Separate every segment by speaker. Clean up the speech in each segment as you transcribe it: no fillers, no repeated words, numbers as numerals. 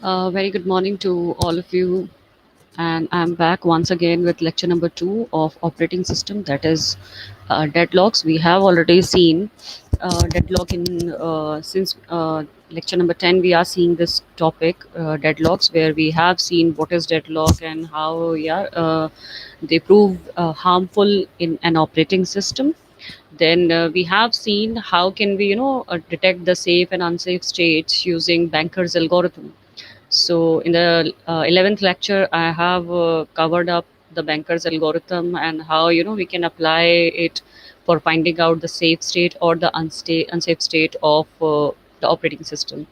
Speaker 1: Very good morning to all of you, and I'm back once again with lecture number 2 of operating system, that is deadlocks. We have already seen deadlock in since lecture number 10. We are seeing this topic, deadlocks, where we have seen what is deadlock and how they prove harmful in an operating system. Then we have seen how can we detect the safe and unsafe states using Banker's algorithm. So, in the 11th lecture, I have covered up the Banker's algorithm and how we can apply it for finding out the safe state or the unsafe state of the operating system.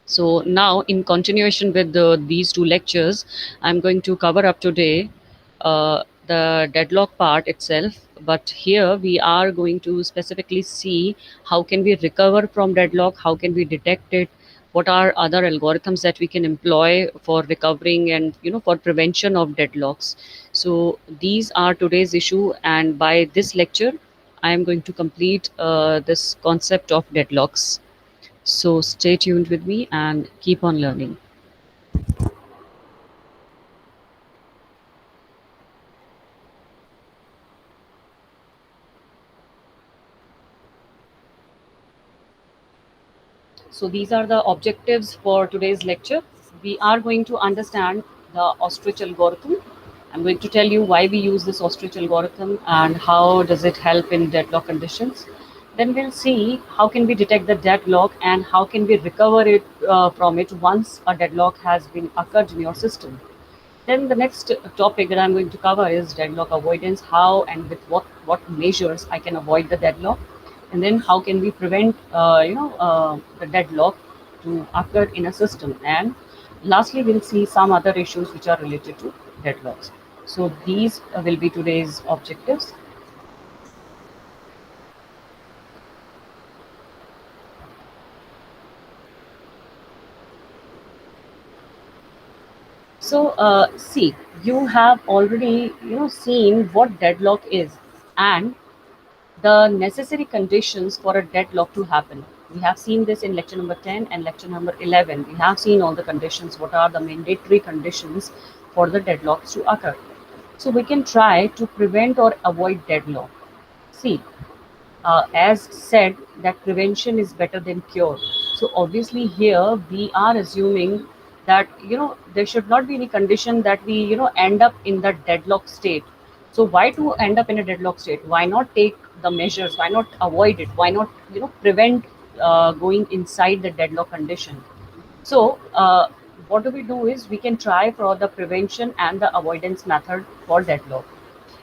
Speaker 1: So now, in continuation with these two lectures, I'm going to cover up today the deadlock part itself. But here we are going to specifically see how can we recover from deadlock, how can we detect it, what are other algorithms that we can employ for recovering and for prevention of deadlocks. So these are today's issue, and by this lecture, I am going to complete this concept of deadlocks. So stay tuned with me and keep on learning. So these are the objectives for today's lecture. We are going to understand the ostrich algorithm. I'm going to tell you why we use this ostrich algorithm and how does it help in deadlock conditions. Then we'll see how can we detect the deadlock and how can we recover it from it once a deadlock has been occurred in your system. Then the next topic that I'm going to cover is deadlock avoidance, how and with what measures I can avoid the deadlock, and then how can we prevent the deadlock to occur in a system, and lastly we'll see some other issues which are related to deadlocks. So these will be today's objectives. So see, you have already seen what deadlock is and the necessary conditions for a deadlock to happen. We have seen this in lecture number 10 and lecture number 11. We have seen all the conditions, what are the mandatory conditions for the deadlocks to occur. So we can try to prevent or avoid deadlock. See, as said, that prevention is better than cure. So obviously here we are assuming that there should not be any condition that we end up in the deadlock state. So why to end up in a deadlock state? Why not take the measures? Why not avoid it? Why not prevent going inside the deadlock condition? So what do we do is we can try for the prevention and the avoidance method for deadlock.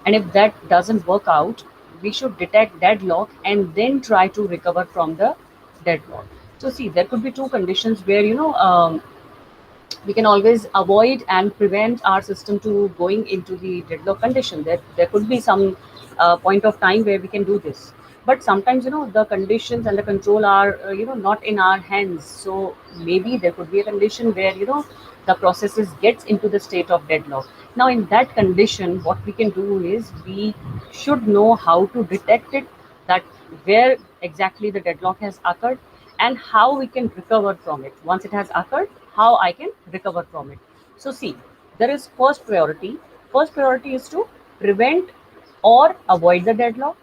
Speaker 1: And if that doesn't work out, we should detect deadlock and then try to recover from the deadlock. So see, there could be two conditions where we can always avoid and prevent our system to going into the deadlock condition. There could be some point of time where we can do this, but sometimes the conditions and the control are not in our hands. So maybe there could be a condition where the processes gets into the state of deadlock. Now in that condition, what we can do is we should know how to detect it, that where exactly the deadlock has occurred and how we can recover from it. Once it has occurred, how I can recover from it. So see, there is first priority. First priority is to prevent or avoid the deadlock,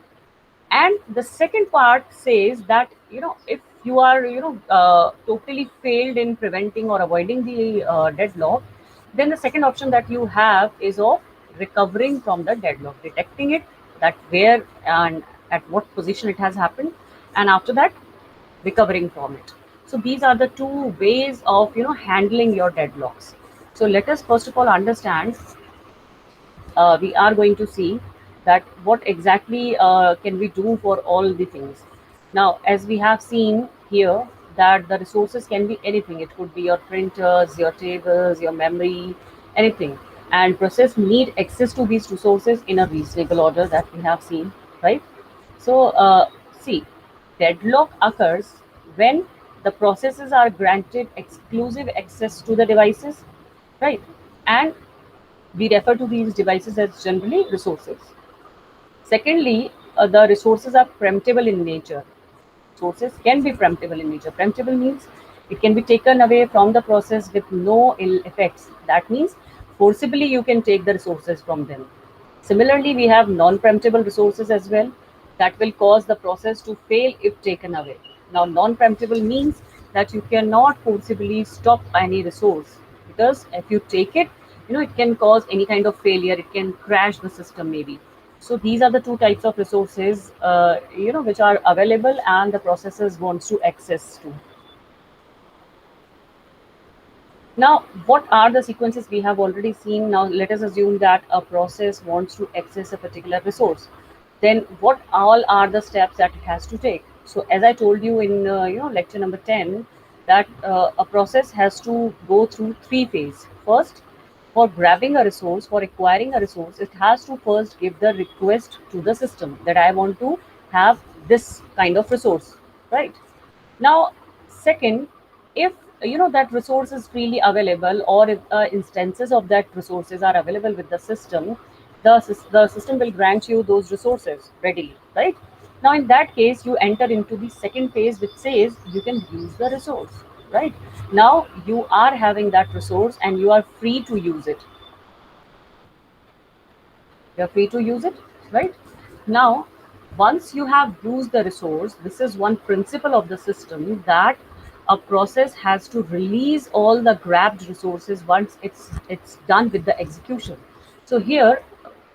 Speaker 1: and the second part says that if you are totally failed in preventing or avoiding the deadlock, then the second option that you have is of recovering from the deadlock, detecting it, that where and at what position it has happened, and after that recovering from it. So these are the two ways of handling your deadlocks. So let us first of all understand, we are going to see that what exactly can we do for all the things. Now, as we have seen here, that the resources can be anything. It could be your printers, your tables, your memory, anything. And process need access to these resources in a reasonable order, that we have seen, right? So, see, deadlock occurs when the processes are granted exclusive access to the devices, right? And we refer to these devices as generally resources. Secondly, the resources are preemptible in nature. Sources can be preemptible in nature. Preemptible means It can be taken away from the process with no ill effects. That means forcibly you can take the resources from them. Similarly, we have non-preemptible resources as well that will cause the process to fail if taken away. Now, non-preemptible means that you cannot forcibly stop any resource, because if you take it, it can cause any kind of failure. It can crash the system maybe. So these are the two types of resources, which are available and the processors wants to access to. Now, what are the sequences we have already seen? Now, let us assume that a process wants to access a particular resource. Then, what all are the steps that it has to take? So, as I told you in lecture number 10, that a process has to go through three phases. First, for grabbing a resource, for acquiring a resource, it has to first give the request to the system that I want to have this kind of resource, right? Now, second, if that resource is freely available, or if instances of that resources are available with the system, the system will grant you those resources readily, right? Now, in that case, you enter into the second phase, which says you can use the resource, right? Now, you are having that resource and you are free to use it. You're free to use it, right? Now, once you have used the resource, this is one principle of the system, that a process has to release all the grabbed resources once it's done with the execution. So here,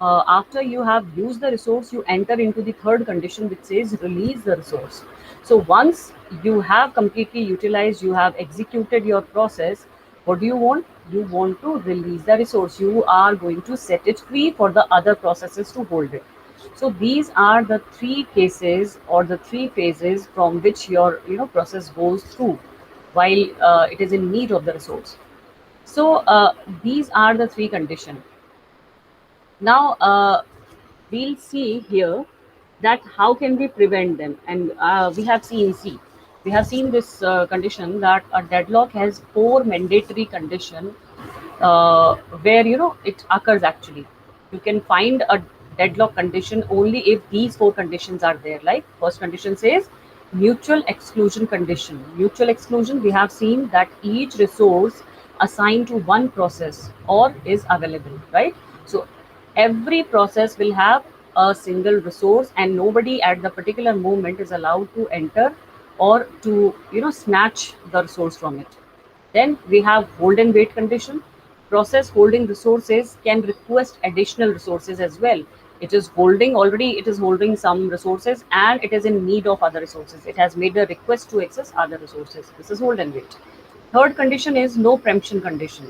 Speaker 1: after you have used the resource, you enter into the third condition, which says release the resource. So once you have completely utilized, you have executed your process, what do you want? You want to release the resource. You are going to set it free for the other processes to hold it. So these are the three cases or the three phases from which your process goes through while it is in need of the resource. So these are the three conditions. Now, we'll see here that how can we prevent them, and we have seen this condition that a deadlock has four mandatory condition where it occurs actually. You can find a deadlock condition only if these four conditions are there. Like first condition says mutual exclusion condition. Mutual exclusion, we have seen that each resource assigned to one process or is available, right? So every process will have a single resource and nobody at the particular moment is allowed to enter or to snatch the resource from it. Then we have hold and wait condition. Process holding resources can request additional resources as well. It is holding already, it is holding some resources and it is in need of other resources. It has made a request to access other resources. This is hold and wait. Third condition is no preemption condition.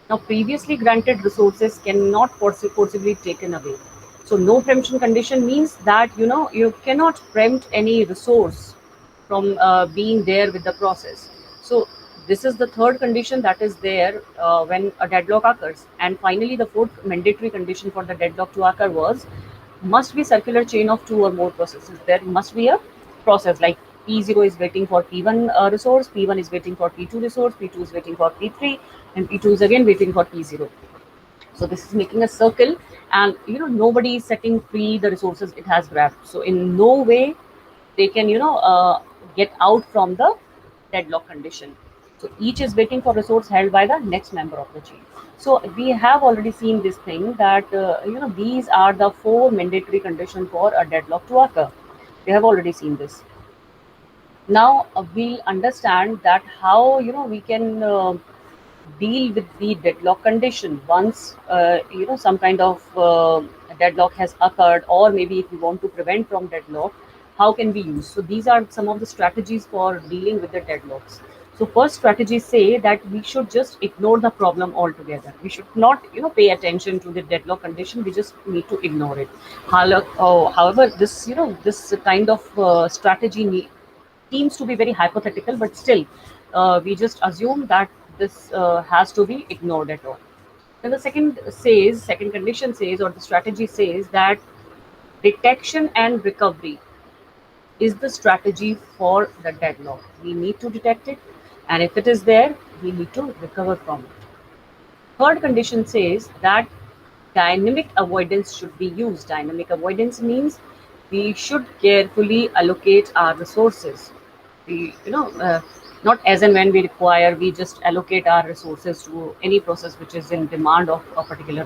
Speaker 1: Now, previously granted resources cannot forcibly taken away. So, no preemption condition means that you cannot preempt any resource from being there with the process. So, this is the third condition that is there when a deadlock occurs. And finally, the fourth mandatory condition for the deadlock to occur was must be circular chain of two or more processes. There must be a process like P0 is waiting for P1 resource, P1 is waiting for P2 resource, P2 is waiting for P3, and P2 is again waiting for P0. So this is making a circle, and nobody is setting free the resources it has grabbed. So in no way they can get out from the deadlock condition. So each is waiting for resource held by the next member of the chain. So we have already seen this thing that these are the four mandatory conditions for a deadlock to occur. We have already seen this. Now we'll understand that how we can deal with the deadlock condition once some kind of deadlock has occurred, or maybe if we want to prevent from deadlock, how can we use? So these are some of the strategies for dealing with the deadlocks. So first strategy say that we should just ignore the problem altogether. We should not pay attention to the deadlock condition. We just need to ignore it. However, this kind of strategy seems to be very hypothetical, but still, we just assume that this has to be ignored at all. Then the second condition says, or the strategy says that detection and recovery is the strategy for the deadlock. We need to detect it, and if it is there, we need to recover from it. Third condition says that dynamic avoidance should be used. Dynamic avoidance means we should carefully allocate our resources. We, Not as and when we require, we just allocate our resources to any process which is in demand of a particular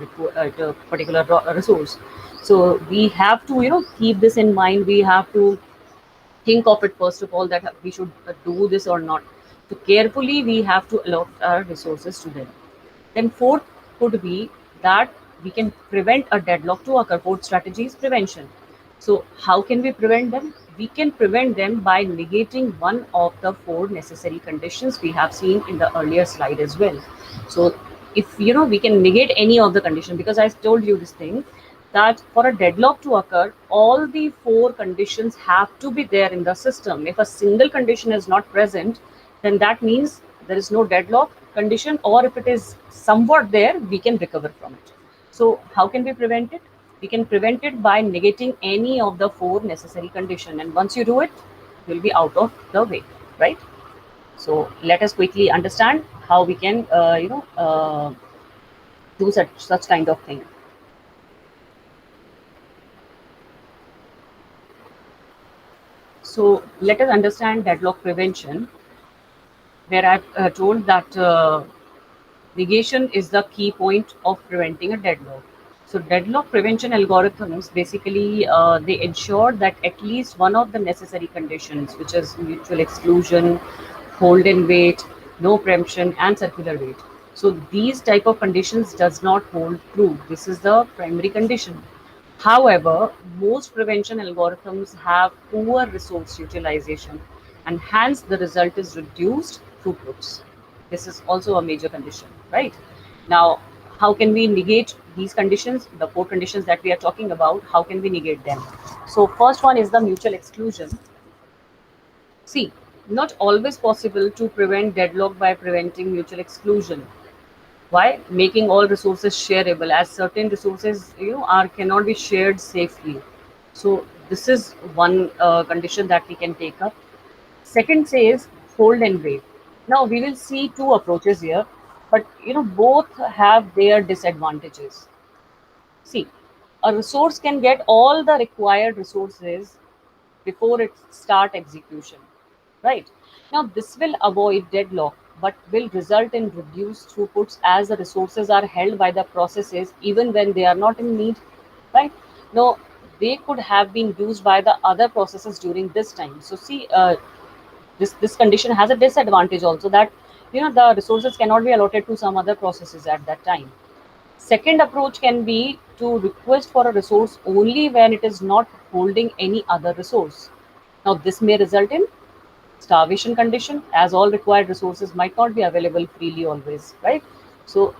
Speaker 1: resource. So we have to, keep this in mind. We have to think of it first of all, that we should do this or not. So carefully we have to allot our resources to them. Then fourth could be that we can prevent a deadlock to occur. Fourth strategy is prevention. So how can we prevent them? We can prevent them by negating one of the four necessary conditions we have seen in the earlier slide as well. So if we can negate any of the condition, because I told you this thing, that for a deadlock to occur, all the four conditions have to be there in the system. If a single condition is not present, then that means there is no deadlock condition, or if it is somewhat there, we can recover from it. So how can we prevent it? We can prevent it by negating any of the four necessary conditions, and once you do it, you'll be out of the way, right? So let us quickly understand how we can do such kind of thing. So let us understand deadlock prevention, where I've told that negation is the key point of preventing a deadlock. So deadlock prevention algorithms basically they ensure that at least one of the necessary conditions, which is mutual exclusion, hold and wait, no preemption, and circular wait. So these type of conditions does not hold true. This is the primary condition. However, most prevention algorithms have poor resource utilization, and hence the result is reduced throughputs. This is also a major condition, right? Now, how can we negate these conditions? The four conditions that we are talking about, how can we negate them? So, first one is the mutual exclusion. See, not always possible to prevent deadlock by preventing mutual exclusion. Why? Making all resources shareable, as certain resources are cannot be shared safely. So this is one condition that we can take up. Second says hold and wait. Now we will see two approaches here, but both have their disadvantages. See, a resource can get all the required resources before it start execution, right? Now this will avoid deadlock, but will result in reduced throughputs as the resources are held by the processes even when they are not in need, right? Now they could have been used by the other processes during this time. So see, this condition has a disadvantage also, that the resources cannot be allotted to some other processes at that time. Second approach can be to request for a resource only when it is not holding any other resource. Now, this may result in starvation condition, as all required resources might not be available freely always, right? So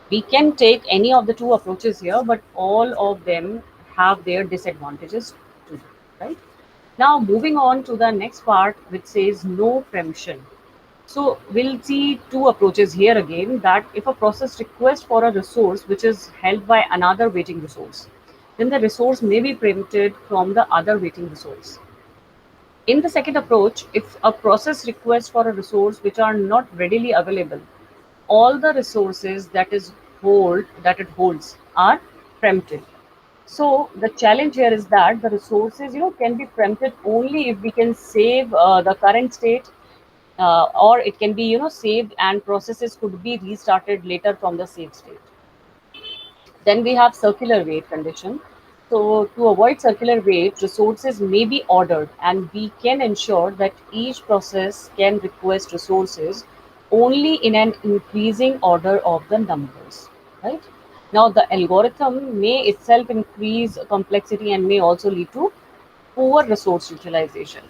Speaker 1: we can take any of the two approaches here, but all of them have their disadvantages too, right? Now, moving on to the next part, which says no preemption. So we'll see two approaches here again, that if a process requests for a resource which is held by another waiting resource, then the resource may be preempted from the other waiting resource. In the second approach, if a process requests for a resource which are not readily available, all the resources that it holds are preempted. So the challenge here is that the resources, can be preempted only if we can save the current state, or it can be, saved and processes could be restarted later from the saved state. Then we have circular wait condition. So to avoid circular wait, resources may be ordered, and we can ensure that each process can request resources only in an increasing order of the numbers, right? Now the algorithm may itself increase complexity and may also lead to poor resource utilization.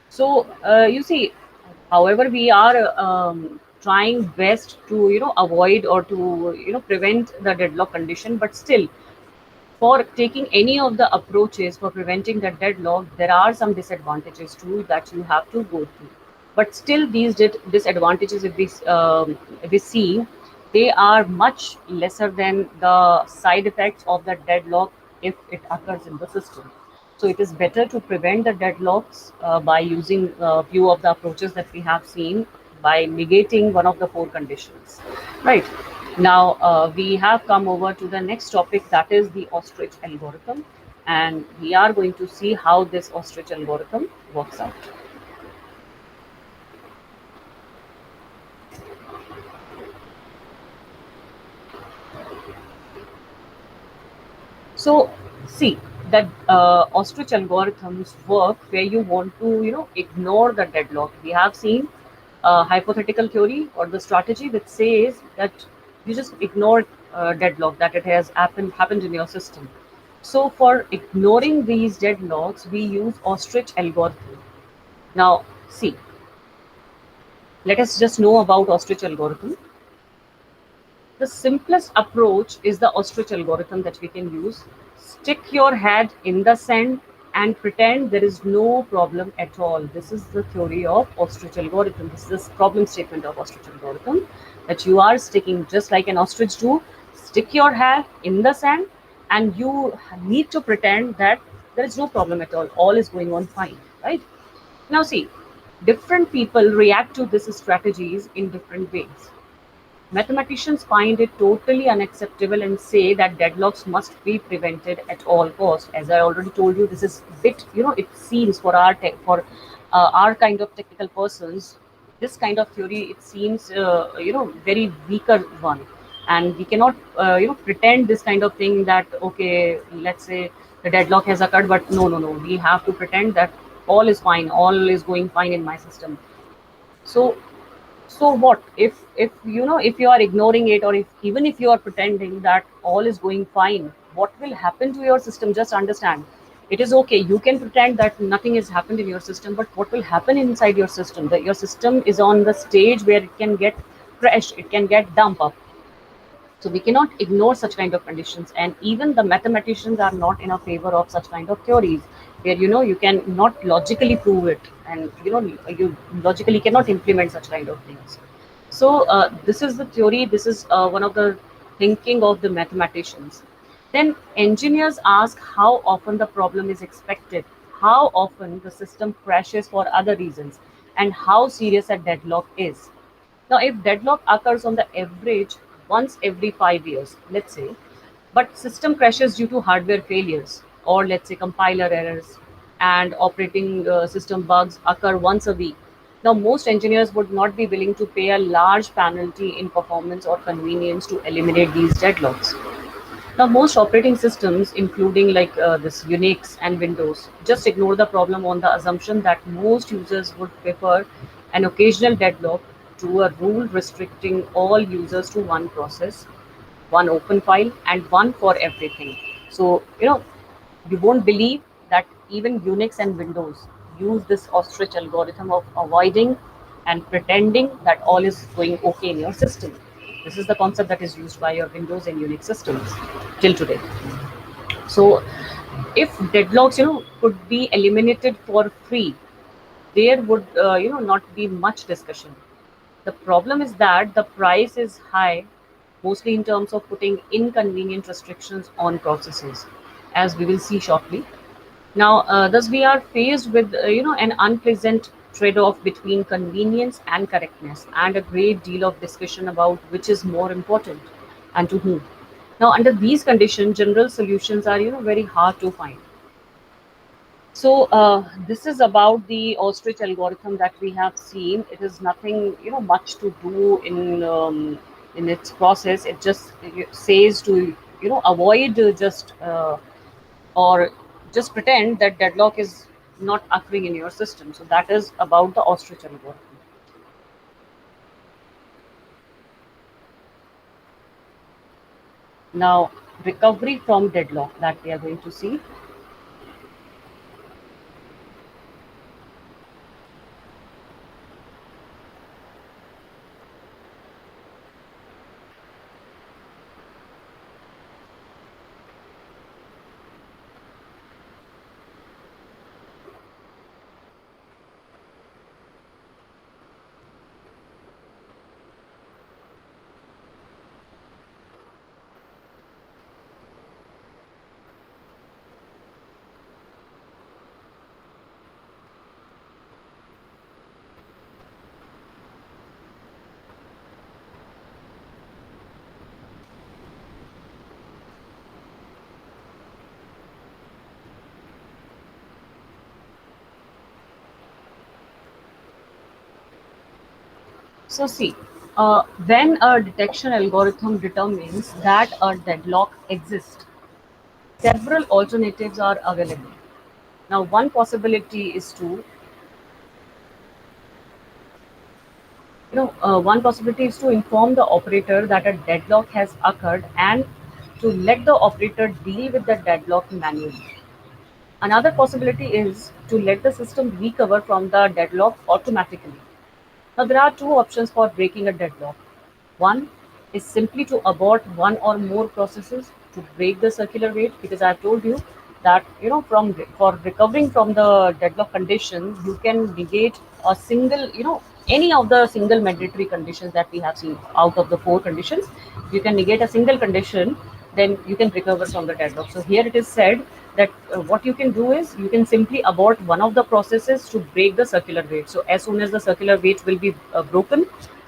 Speaker 1: So you see, however, we are trying best to avoid or to prevent the deadlock condition, but still, for taking any of the approaches for preventing the deadlock, there are some disadvantages too that you have to go through. But still, these disadvantages, if we see, they are much lesser than the side effects of the deadlock if it occurs in the system. So it is better to prevent the deadlocks by using a few of the approaches that we have seen, by negating one of the four conditions. Right. Now we have come over to the next topic, that is the ostrich algorithm, and we are going to see how this ostrich algorithm works out. So see that ostrich algorithms work where you want to ignore the deadlock. We have seen a hypothetical theory or the strategy which says that you just ignore deadlock, that it has happened in your system. So for ignoring these deadlocks, we use ostrich algorithm. Now see, let us just know about ostrich algorithm. The simplest approach is the ostrich algorithm that we can use. Stick your head in the sand and pretend there is no problem at all. This is the theory of ostrich algorithm. This is the problem statement of ostrich algorithm, that you are sticking just like an ostrich do. Stick your head in the sand and you need to pretend that there is no problem at all. All is going on fine, right? Now see, different people react to these strategies in different ways. Mathematicians find it totally unacceptable and say that deadlocks must be prevented at all costs. As I already told you, this is bit, it seems for our kind of technical persons, this kind of theory, it seems, very weaker one. And we cannot, pretend this kind of thing that, okay, let's say the deadlock has occurred, but no, no, no, we have to pretend that all is fine, all is going fine in my system. So so what if if you are ignoring it, or if even if you are pretending that all is going fine, what will happen to your system? Just understand, it is okay, you can pretend that nothing has happened in your system, but what will happen inside your system? That your system is on the stage where it can get crashed, it can get dumped up. So we cannot ignore such kind of conditions, and even the mathematicians are not in a favor of such kind of theories where you can not logically prove it, and you logically cannot implement such kind of things. So this is the theory. This is one of the thinking of the mathematicians. Then engineers ask how often the problem is expected, how often the system crashes for other reasons, and how serious a deadlock is. Now, if deadlock occurs on the average once every 5 years, let's say, but system crashes due to hardware failures, or let's say compiler errors, and operating system bugs occur once a week. Now, most engineers would not be willing to pay a large penalty in performance or convenience to eliminate these deadlocks. Now, most operating systems, including like this Unix and Windows, just ignore the problem on the assumption that most users would prefer an occasional deadlock to a rule restricting all users to one process, one open file, and one for everything. So, you won't believe that even Unix and Windows use this ostrich algorithm of avoiding and pretending that all is going okay in your system. This is the concept that is used by your Windows and Unix systems till today. So, if deadlocks, could be eliminated for free, there would, not be much discussion. The problem is that the price is high, mostly in terms of putting inconvenient restrictions on processes, as we will see shortly. Now, thus we are faced with an unpleasant trade-off between convenience and correctness, and a great deal of discussion about which is more important and to whom. Now, under these conditions, general solutions are very hard to find. So this is about the ostrich algorithm that we have seen. It is nothing much to do in its process. It just says to avoid just or just pretend that deadlock is not occurring in your system. So that is about the ostrich algorithm. Now, recovery from deadlock that we are going to see. So see. When a detection algorithm determines that a deadlock exists, several alternatives are available. Now, one possibility is to inform the operator that a deadlock has occurred and to let the operator deal with the deadlock manually. Another possibility is to let the system recover from the deadlock automatically. Now, there are two options for breaking a deadlock. One is simply to abort one or more processes to break the circular wait, because I've told you that from for recovering from the deadlock condition, you can negate a single, any of the single mandatory conditions that we have seen out of the four conditions. You can negate a single condition, then you can recover from the deadlock. So here it is said that what you can do is you can simply abort one of the processes to break the circular wait. So as soon as the circular wait will be broken,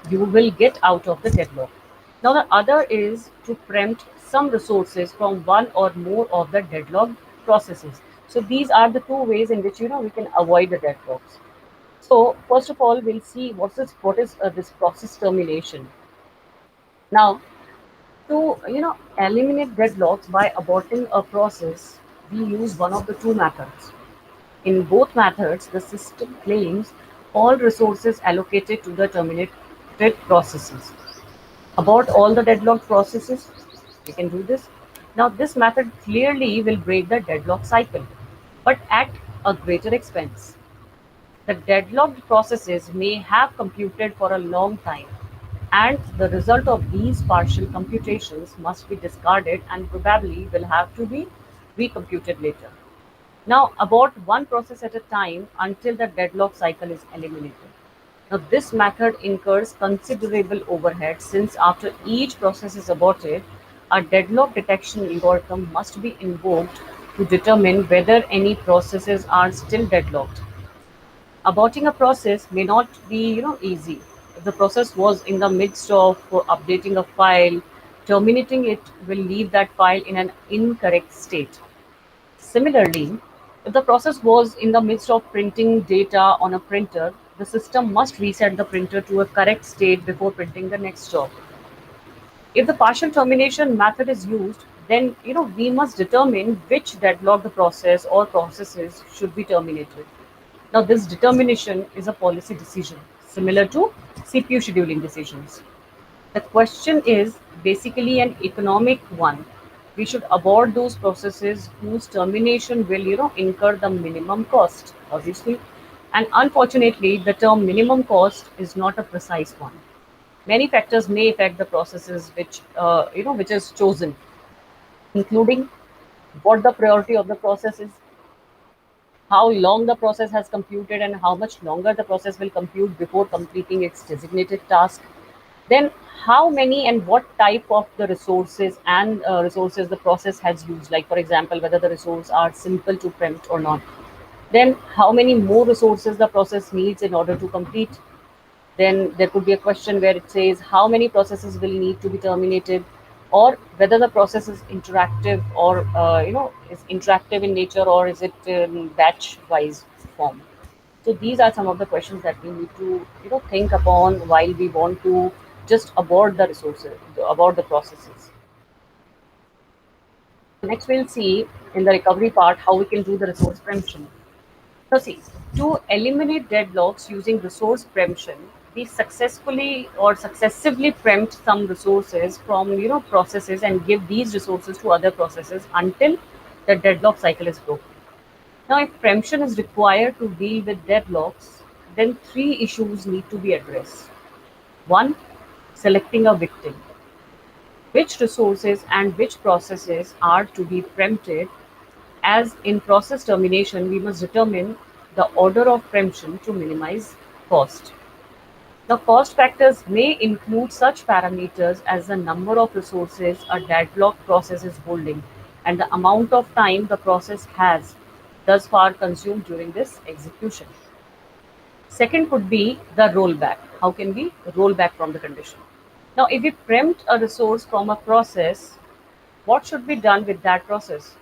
Speaker 1: you will get out of the deadlock. Now the other is to preempt some resources from one or more of the deadlocked processes. So these are the two ways in which we can avoid the deadlocks. So first of all, we'll see what is this process termination. Now, to eliminate deadlocks by aborting a process, we use one of the two methods. In both methods, the system claims all resources allocated to the terminated processes. Abort all the deadlocked processes, we can do this. Now, this method clearly will break the deadlock cycle, but at a greater expense. The deadlocked processes may have computed for a long time, and the result of these partial computations must be discarded and probably will have to be recomputed later. Now, abort one process at a time until the deadlock cycle is eliminated. Now, this method incurs considerable overhead since after each process is aborted, a deadlock detection algorithm must be invoked to determine whether any processes are still deadlocked. Aborting a process may not be easy. If the process was in the midst of updating a file, terminating it will leave that file in an incorrect state. Similarly, if the process was in the midst of printing data on a printer, the system must reset the printer to a correct state before printing the next job. If the partial termination method is used, then we must determine which deadlock the process or processes should be terminated. Now, this determination is a policy decision, similar to CPU scheduling decisions. The question is basically an economic one. We should abort those processes whose termination will, incur the minimum cost, obviously. And unfortunately, the term minimum cost is not a precise one. Many factors may affect the processes which is chosen, including what the priority of the process is, how long the process has computed and how much longer the process will compute before completing its designated task. Then how many and what type of the resources the process has used, like for example, whether the resources are simple to preempt or not. Then how many more resources the process needs in order to complete. Then there could be a question where it says how many processes will need to be terminated, or whether the process is interactive or is interactive in nature, or is it in batch wise form. So these are some of the questions that we need to think upon while we want to just abort the resources, abort the processes. Next, we'll see in the recovery part how we can do the resource preemption. Now, see, to eliminate deadlocks using resource preemption, we successfully or successively preempt some resources from processes and give these resources to other processes until the deadlock cycle is broken. Now, if preemption is required to deal with deadlocks, then three issues need to be addressed. One, selecting a victim. Which resources and which processes are to be preempted, as in process termination, we must determine the order of preemption to minimize cost. The cost factors may include such parameters as the number of resources a deadlocked process is holding and the amount of time the process has thus far consumed during this execution. Second could be the rollback. How can we roll back from the condition? Now, if we preempt a resource from a process, what should be done with that process?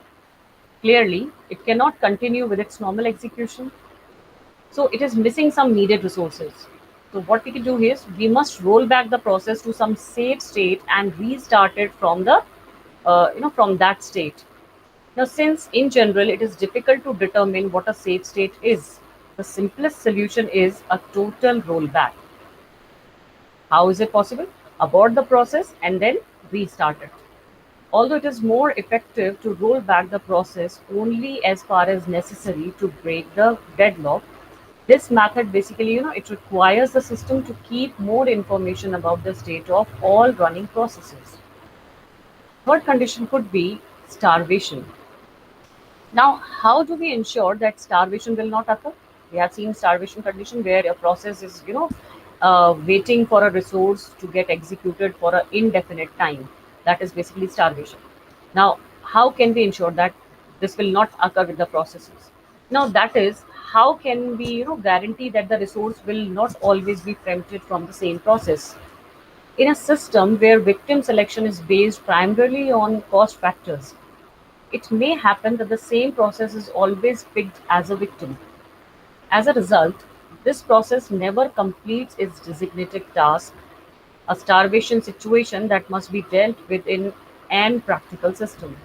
Speaker 1: Clearly, it cannot continue with its normal execution, so it is missing some needed resources. So what we can do is we must roll back the process to some safe state and restart it from the from that state. Now, since in general it is difficult to determine what a safe state is, the simplest solution is a total rollback. How is it possible? Abort the process and then restart it. Although it is more effective to roll back the process only as far as necessary to break the deadlock, this method basically, it requires the system to keep more information about the state of all running processes. Third condition could be starvation. Now, how do we ensure that starvation will not occur? We have seen starvation condition where a process is, waiting for a resource to get executed for an indefinite time. That is basically starvation. Now, how can we ensure that this will not occur with the processes? Now, that is how can we, guarantee that the resource will not always be preempted from the same process? In a system where victim selection is based primarily on cost factors, it may happen that the same process is always picked as a victim. As a result, this process never completes its designated task, a starvation situation that must be dealt with in an practical system.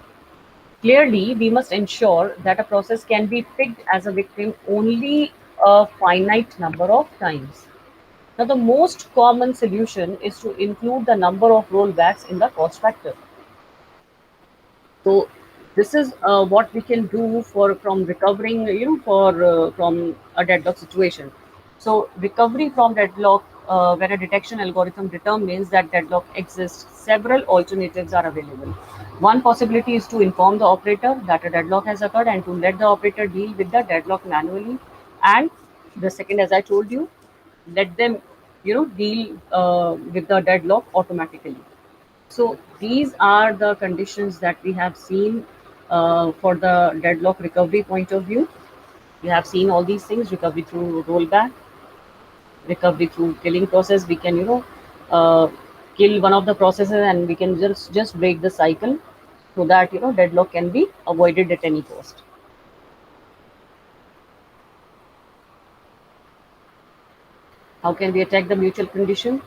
Speaker 1: Clearly, we must ensure that a process can be picked as a victim only a finite number of times. Now, the most common solution is to include the number of rollbacks in the cost factor. So this is what we can do for from recovering, for from a deadlock situation. So recovery from deadlock, where a detection algorithm determines that deadlock exists, several alternatives are available. One possibility is to inform the operator that a deadlock has occurred and to let the operator deal with the deadlock manually. And the second, as I told you, let them, deal with the deadlock automatically. So these are the conditions that we have seen for the deadlock recovery point of view. We have seen all these things: recovery through rollback, recovery through killing process. We can, uh, kill one of the processes and we can just break the cycle so that deadlock can be avoided at any cost. How can we attack the mutual condition?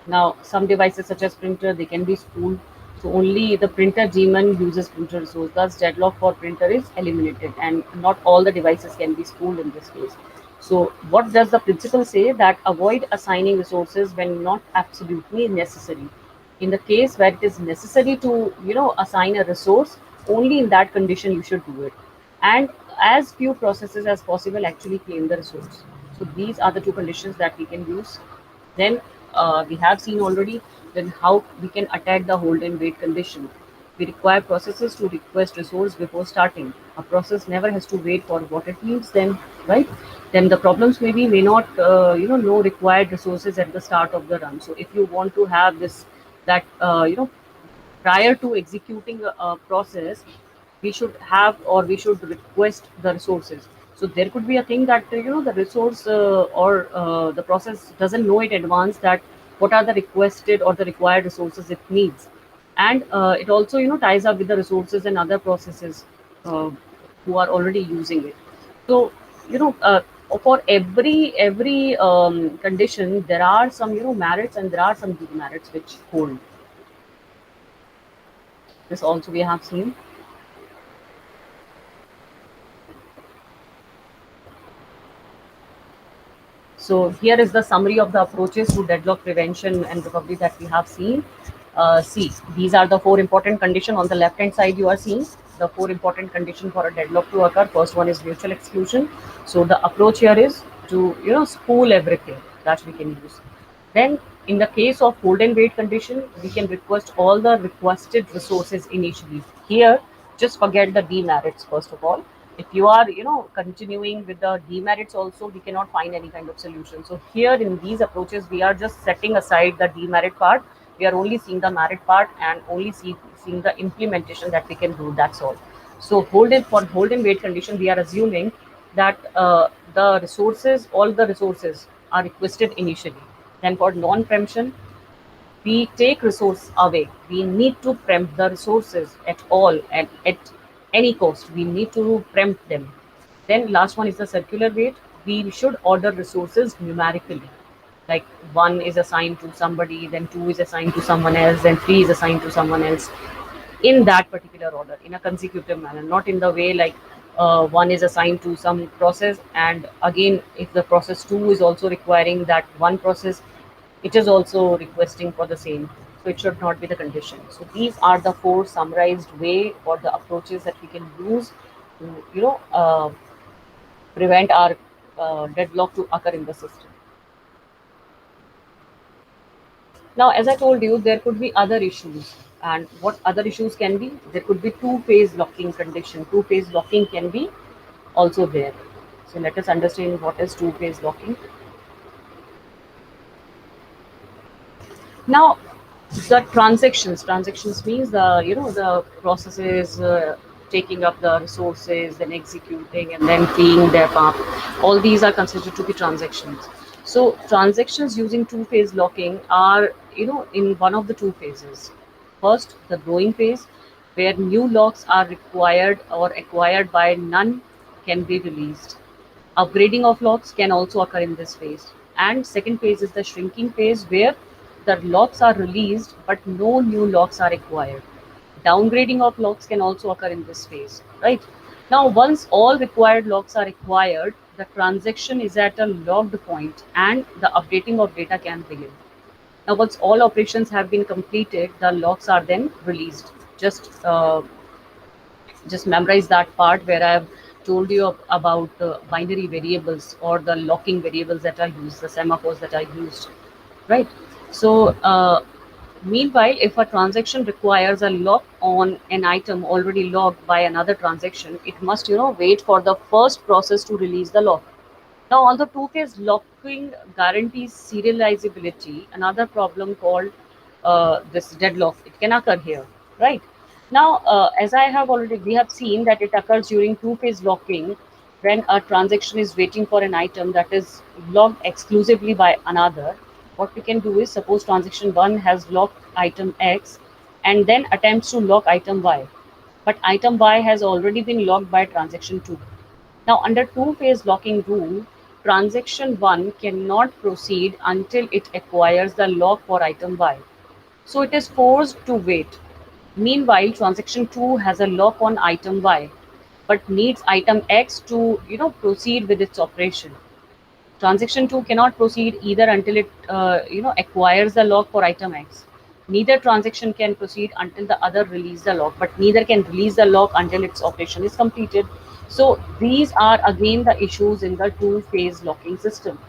Speaker 1: Now, some devices such as printer, they can be spooled. So only the printer daemon uses printer resource. Thus, deadlock for printer is eliminated, and not all the devices can be spooled in this case. So, what does the principle say? That avoid assigning resources when not absolutely necessary. In the case where it is necessary to, assign a resource, only in that condition you should do it. And as few processes as possible actually claim the resource. So these are the two conditions that we can use. Then we have seen already then how we can attack the hold and wait condition. We require processes to request resource before starting. A process never has to wait for what it needs. Then, right? Then the problems maybe may not, know required resources at the start of the run. So if you want to have this, that prior to executing a process, we should have or we should request the resources. So there could be a thing that the resource or the process doesn't know in advance that what are the requested or the required resources it needs, and it also ties up with the resources and other processes uh, who are already using it. So you know uh, for every condition there are some merits and there are some demerits which hold. This also we have seen. So here is the summary of the approaches to deadlock prevention and recovery that we have seen. See, these are the four important conditions on the left hand side. You are seeing the four important conditions for a deadlock to occur. First one is mutual exclusion. So the approach here is to spool everything that we can use. Then in the case of hold and wait condition, we can request all the requested resources initially. Here, just forget the demerits first of all. If you are continuing with the demerits also, we cannot find any kind of solution. So here in these approaches we are just setting aside the demerit part. We are only seeing the merit part and only seeing the implementation that we can do. That's all. So hold and wait condition, we are assuming that the resources, all the resources are requested initially. Then for non-preemption, we take resource away. We need to preempt the resources at all and at any cost. We need to preempt them. Then last one is the circular wait. We should order resources numerically. like 1 is assigned to somebody, then 2 is assigned to someone else, then 3 is assigned to someone else, in that particular order, in a consecutive manner, not in the way like one is assigned to some process, and again, if the process 2 is also requiring that one process, it is also requesting for the same. So it should not be the condition. So these are the four summarized way or the approaches that we can use to, prevent our deadlock to occur in the system. Now, as I told you, there could be other issues. And what other issues can be? There could be two-phase locking condition. Two-phase locking can be also there. So let us understand what is two-phase locking. Now, the transactions means the processes taking up the resources, then executing, and then paying their part. All these are considered to be transactions. So transactions using two-phase locking are in one of the two phases. First, the growing phase, where new locks are required or acquired by none can be released. Upgrading of locks can also occur in this phase. And second phase is the shrinking phase where the locks are released but no new locks are acquired. Downgrading of locks can also occur in this phase, right? Now, once all required locks are acquired, the transaction is at a locked point and the updating of data can begin. Now, once all operations have been completed, the locks are then released. Just memorize that part where I have told you about binary variables or the locking variables that are used, the semaphores that are used, right? So, meanwhile, if a transaction requires a lock on an item already locked by another transaction, it must, wait for the first process to release the lock. Now, although two-phase locking guarantees serializability, another problem called this deadlock, it can occur here, right? Now, as we have seen that it occurs during two-phase locking when a transaction is waiting for an item that is locked exclusively by another. What we can do is suppose transaction 1 has locked item X and then attempts to lock item Y, but item Y has already been locked by transaction 2. Now, under two-phase locking rule, transaction 1 cannot proceed until it acquires the lock for item Y. So it is forced to wait. Meanwhile, transaction 2 has a lock on item Y, but needs item X to proceed with its operation. Transaction 2 cannot proceed either until it acquires the lock for item X. Neither transaction can proceed until the other release the lock, but neither can release the lock until its operation is completed. So these are again the issues in the two-phase locking system.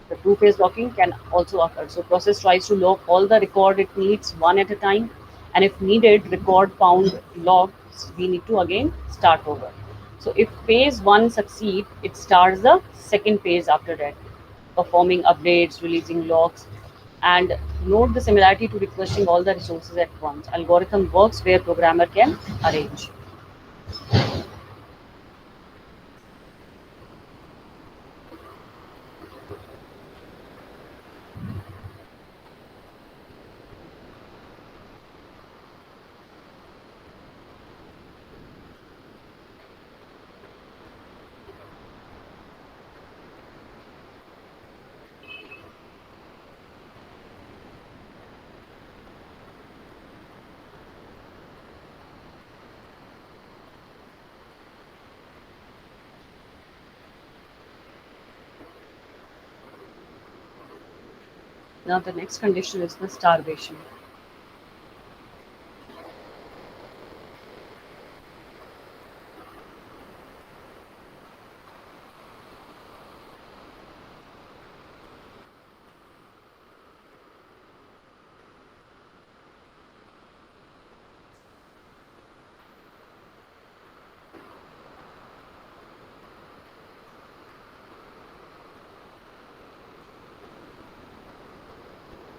Speaker 1: The two-phase locking can also occur. So process tries to lock all the record it needs one at a time, and if needed, record found logs, we need to again start over. So if phase one succeed, it starts the second phase after that, performing updates, releasing logs, and note the similarity to requesting all the resources at once. Algorithm works where programmer can arrange. Now the next condition is the starvation.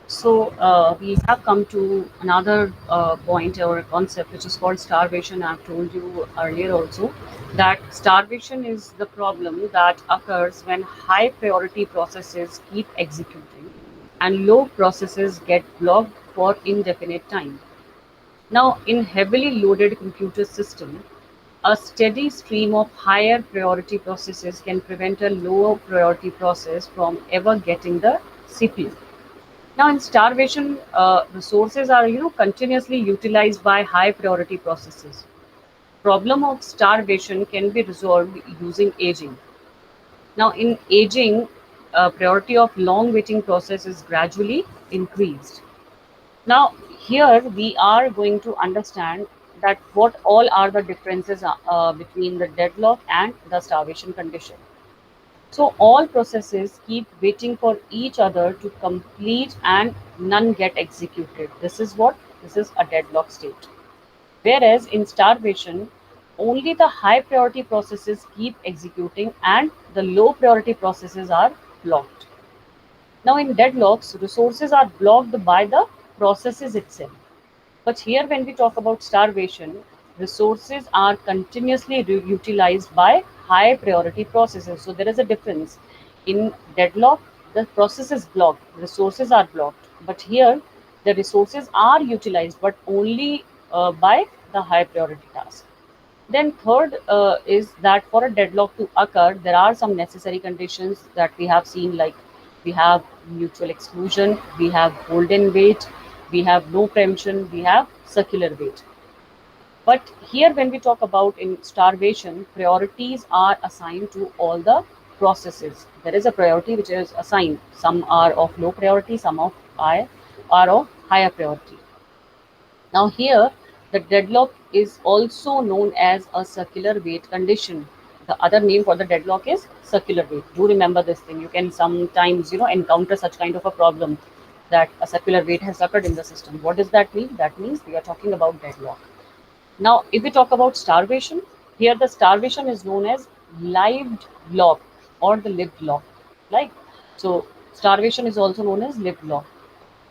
Speaker 1: So we have come to another point or a concept which is called starvation. I've told you earlier also that starvation is the problem that occurs when high priority processes keep executing and low processes get blocked for indefinite time. Now, in heavily loaded computer system, a steady stream of higher priority processes can prevent a lower priority process from ever getting the CPU. Now, in starvation, resources are continuously utilized by high priority processes. Problem of starvation can be resolved using aging. Now, in aging, priority of long waiting process is gradually increased. Now, here we are going to understand that what all are the differences between the deadlock and the starvation condition. So all processes keep waiting for each other to complete and none get executed. This is what? This is a deadlock state. Whereas in starvation, only the high priority processes keep executing and the low priority processes are blocked. Now in deadlocks, resources are blocked by the processes itself. But here, when we talk about starvation, resources are continuously utilized by high priority processes. So there is a difference. In deadlock, the process is blocked, resources are blocked. But here, the resources are utilized, but only by the high priority task. Then third is that for a deadlock to occur, there are some necessary conditions that we have seen, like we have mutual exclusion, we have golden wait, we have no preemption, we have circular wait. But here, when we talk about in starvation, priorities are assigned to all the processes. There is a priority which is assigned. Some are of low priority, some of high are of higher priority. Now here, the deadlock is also known as a circular wait condition. The other name for the deadlock is circular wait. Do remember this thing. You can sometimes, encounter such kind of a problem that a circular wait has occurred in the system. What does that mean? That means we are talking about deadlock. Now, if we talk about starvation, here the starvation is known as lived lock or the lived lock. Like, so starvation is also known as lived lock.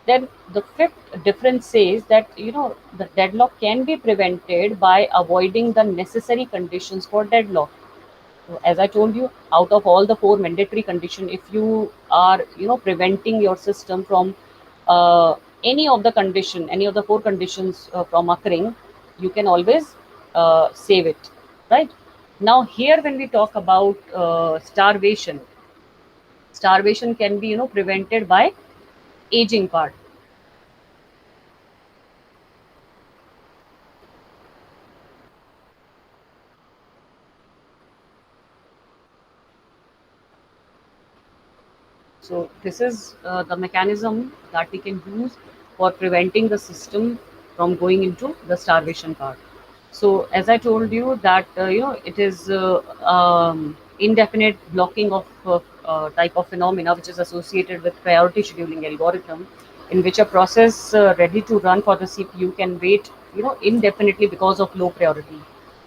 Speaker 1: Then the fifth difference says that the deadlock can be prevented by avoiding the necessary conditions for deadlock. So as I told you, out of all the four mandatory conditions, if you are preventing your system from uh, any of the four conditions from occurring, you can always save it, right? Now here, when we talk about starvation can be prevented by aging part. So this is the mechanism that we can use for preventing the system from going into the starvation part. So as I told you that it is indefinite blocking of type of phenomena which is associated with priority scheduling algorithm, in which a process ready to run for the CPU can wait indefinitely because of low priority.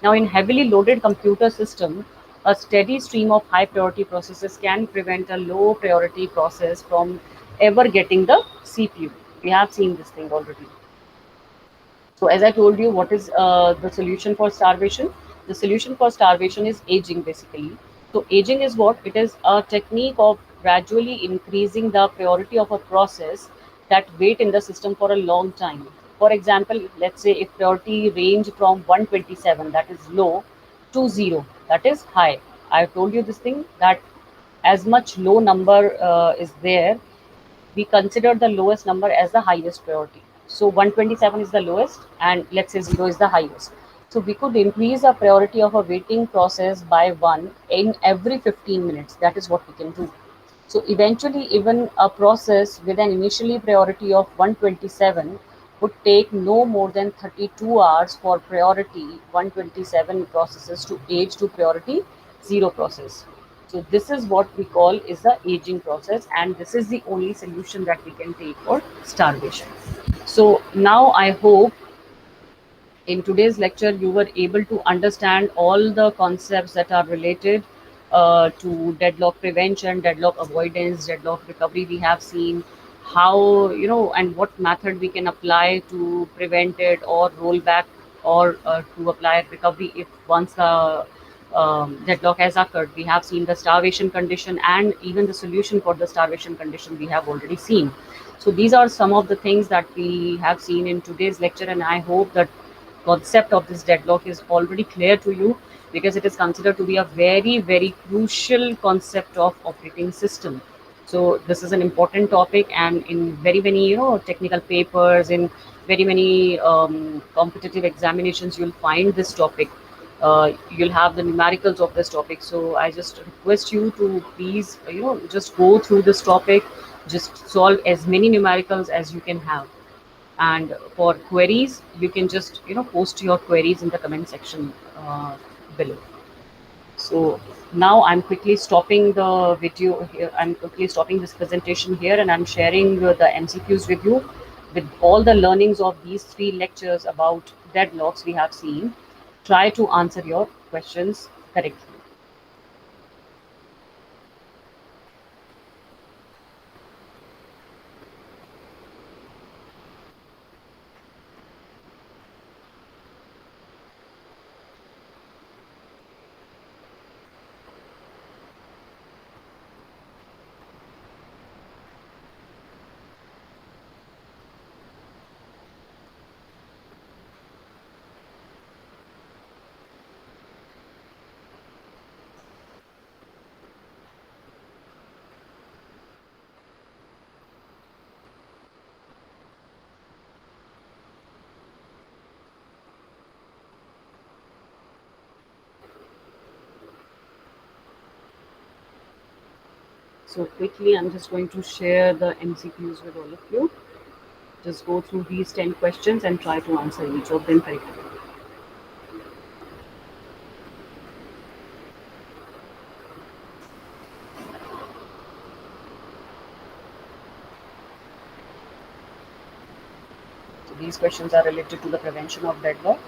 Speaker 1: Now in heavily loaded computer system, a steady stream of high priority processes can prevent a low priority process from ever getting the CPU. We have seen this thing already. So as I told you, what is the solution for starvation? The solution for starvation is aging basically. So aging is what? It is a technique of gradually increasing the priority of a process that wait in the system for a long time. For example, let's say if priority range from 127, that is low, to 0, that is high. I have told you this thing that as much low number is there, we consider the lowest number as the highest priority. So 127 is the lowest and let's say 0 is the highest. So we could increase the priority of a waiting process by 1 in every 15 minutes. That is what we can do. So eventually, even a process with an initially priority of 127 would take no more than 32 hours for priority 127 processes to age to priority 0 process. So this is what we call is the aging process, and this is the only solution that we can take for starvation. So now I hope in today's lecture you were able to understand all the concepts that are related to deadlock prevention, deadlock avoidance, deadlock recovery. We have seen how and what method we can apply to prevent it or roll back or to apply recovery if once the deadlock has occurred. We have seen the starvation condition and even the solution for the starvation condition we have already seen. So these are some of the things that we have seen in today's lecture, and I hope that concept of this deadlock is already clear to you, because it is considered to be a very, very crucial concept of operating system. So this is an important topic, and in very many technical papers, in very many competitive examinations, you'll find this topic. You'll have the numericals of this topic. So I just request you to please just go through this topic, just solve as many numericals as you can have. And for queries, you can just post your queries in the comment section below. So now I'm quickly stopping the video here. I'm quickly stopping this presentation here, and I'm sharing the MCQs with you with all the learnings of these three lectures about deadlocks we have seen. Try to answer your questions correctly. So quickly, I'm just going to share the MCQs with all of you. Just go through these 10 questions and try to answer each of them correctly. So these questions are related to the prevention of deadlock.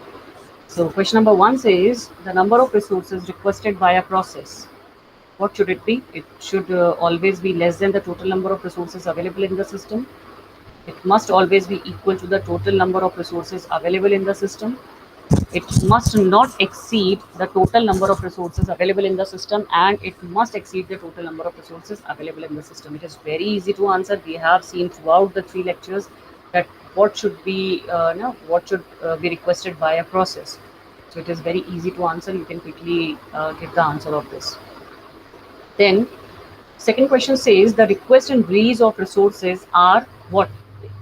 Speaker 1: So question number one says the number of resources requested by a process. What should it be? It should always be less than the total number of resources available in the system. It must always be equal to the total number of resources available in the system. It must not exceed the total number of resources available in the system, and it must exceed the total number of resources available in the system. It is very easy to answer. We have seen throughout the three lectures that what should be what should be requested by a process. So it is very easy to answer. You can quickly give the answer of this. Then second question says the request and release of resources are what?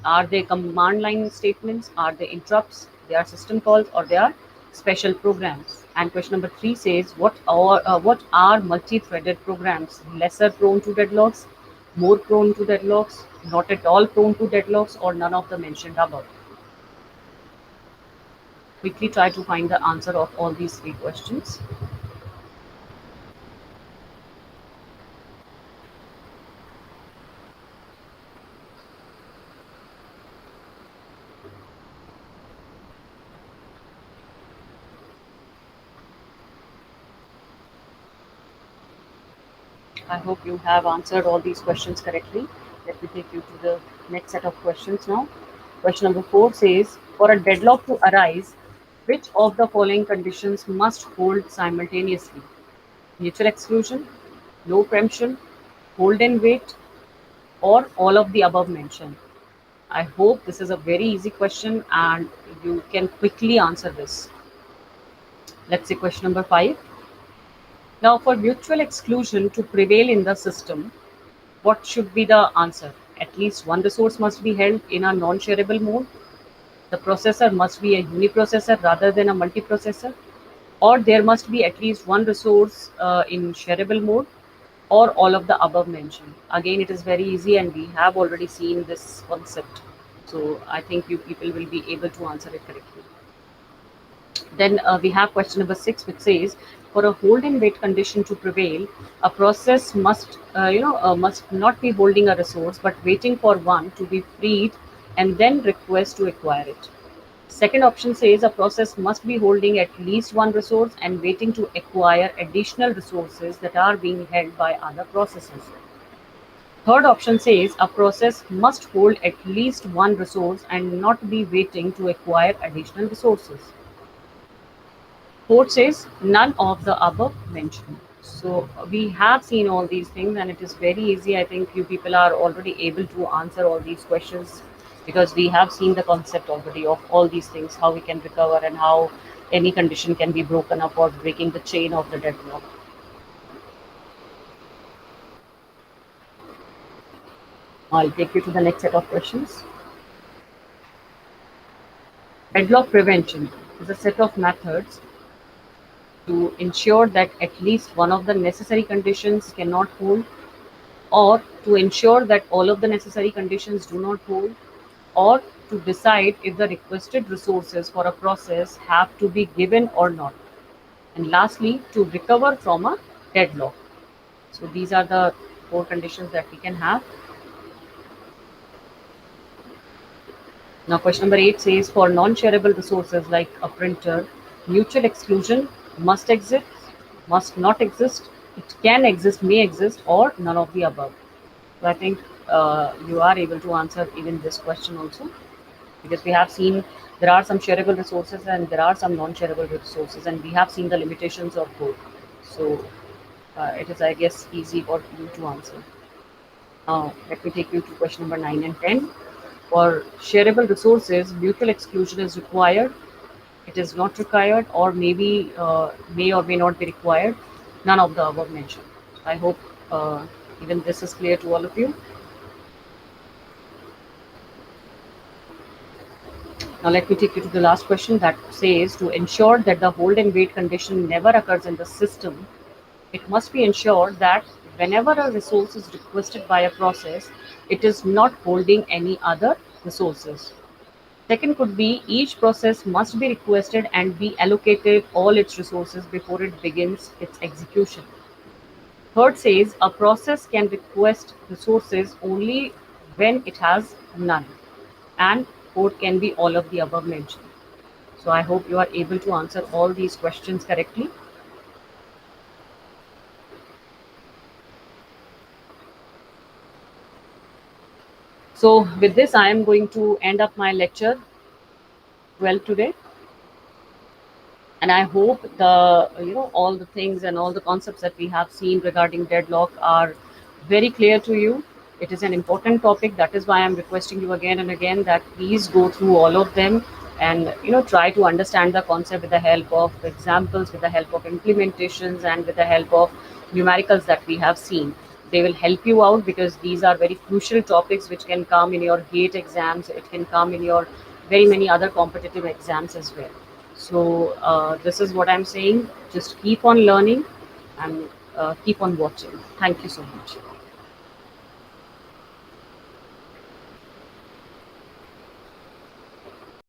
Speaker 1: Are they command line statements? Are they interrupts? They are system calls, or they are special programs? And question number three says what are multi-threaded programs? Lesser prone to deadlocks, more prone to deadlocks, not at all prone to deadlocks, or none of the mentioned above? Quickly try to find the answer of all these three questions. I hope you have answered all these questions correctly. Let me take you to the next set of questions now. Question number four says, for a deadlock to arise, which of the following conditions must hold simultaneously? Mutual exclusion, no preemption, hold and wait, or all of the above mentioned? I hope this is a very easy question and you can quickly answer this. Let's see question number five. Now, for mutual exclusion to prevail in the system, what should be the answer? At least one resource must be held in a non-shareable mode. The processor must be a uniprocessor rather than a multiprocessor, or there must be at least one resource in shareable mode, or all of the above mentioned. Again, it is very easy, and we have already seen this concept. So I think you people will be able to answer it correctly. Then we have question number six, which says, for a hold and wait condition to prevail, a process must not be holding a resource, but waiting for one to be freed and then request to acquire it. Second option says a process must be holding at least one resource and waiting to acquire additional resources that are being held by other processes. Third option says a process must hold at least one resource and not be waiting to acquire additional resources. Fourth says none of the above mentioned. So we have seen all these things, and it is very easy. I think you people are already able to answer all these questions because we have seen the concept already of all these things, how we can recover and how any condition can be broken up or breaking the chain of the deadlock. I'll take you to the next set of questions. Deadlock prevention is a set of methods to ensure that at least one of the necessary conditions cannot hold, or to ensure that all of the necessary conditions do not hold, or to decide if the requested resources for a process have to be given or not. And lastly, to recover from a deadlock. So these are the four conditions that we can have. Now, question number 8 says for non shareable resources like a printer, mutual exclusion must exist, must not exist, it can exist, may exist, or none of the above. So, I think you are able to answer even this question also, because we have seen there are some shareable resources and there are some non shareable resources, and we have seen the limitations of both. So, it is, I guess, easy for you to answer. Now, let me take you to question number 9 and 10. For shareable resources, mutual exclusion is required, it is not required, or maybe may or may not be required. None of the above mentioned. I hope even this is clear to all of you. Now, let me take you to the last question that says to ensure that the hold and wait condition never occurs in the system, it must be ensured that whenever a resource is requested by a process, it is not holding any other resources. Second could be each process must be requested and be allocated all its resources before it begins its execution. Third says a process can request resources only when it has none. And fourth can be all of the above mentioned. So I hope you are able to answer all these questions correctly. So with this, I am going to end up my lecture 12 today. And I hope the all the things and all the concepts that we have seen regarding deadlock are very clear to you. It is an important topic. That is why I'm requesting you again and again that please go through all of them and try to understand the concept with the help of examples, with the help of implementations, and with the help of numericals that we have seen. They will help you out because these are very crucial topics which can come in your GATE exams. It can come in your very many other competitive exams as well. So this is what I'm saying. Just keep on learning and keep on watching. Thank you so much.